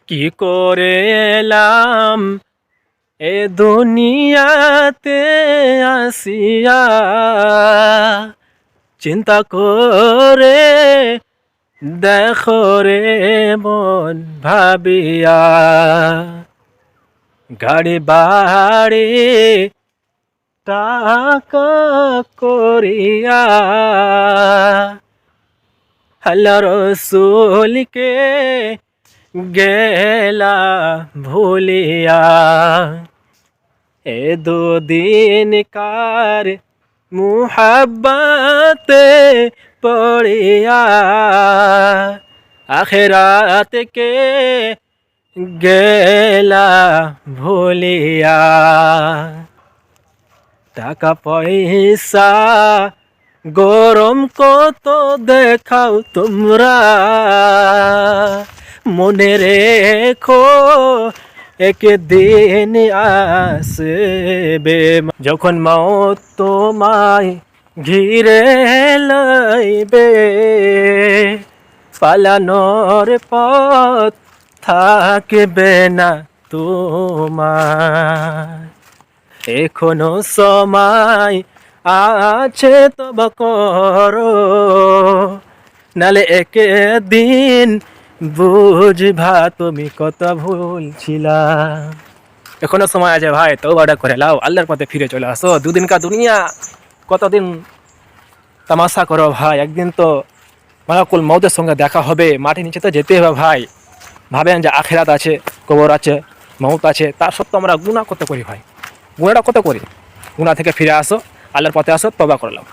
কি করে এলাম এ দুনিয়াতে আসিয়া, চিন্তা করে দেখো রে মন ভাবিয়া। গাড়ি বাড়ি টাকা করিয়া আল্লাহ রসুলকে গেলা ভুলিয়া। এ দুদিন কার মুহাব্বতে পড়িয়া আখিরাতকে গেলা ভুলিয়া। টাকা পয়সা গরম কত দেখাও তোমরা, মনে রেখো একদিন আসবে যখন মওত তোমায় ঘিরে লইবে। পালানোর পথ থাকবে না তোমার, এখনো সময় আছে তবা করো, নালে একদিন বুঝবা তুমি কত ভুল ছিলা। এখনো সময় আছে ভাই, তওবাটা করে লাও, আল্লাহর পথে ফিরে চলে আসো। দুদিন কা দুনিয়া, কতদিন তামাশা করো ভাই, একদিন তো মালাকুল মউতের সঙ্গে দেখা হবে, মাটির নিচে তো যেতে হবে ভাই। ভাবেন যে আখিরাত আছে, কবর আছে, মউত আছে, তার সত্ত্বেও আমরা গুনাহ কত করি ভাই, গুনাহটা কত করি। গুনাহ থেকে ফিরে আসো, আল্লাহর পথে আসো, তওবা করে লাও।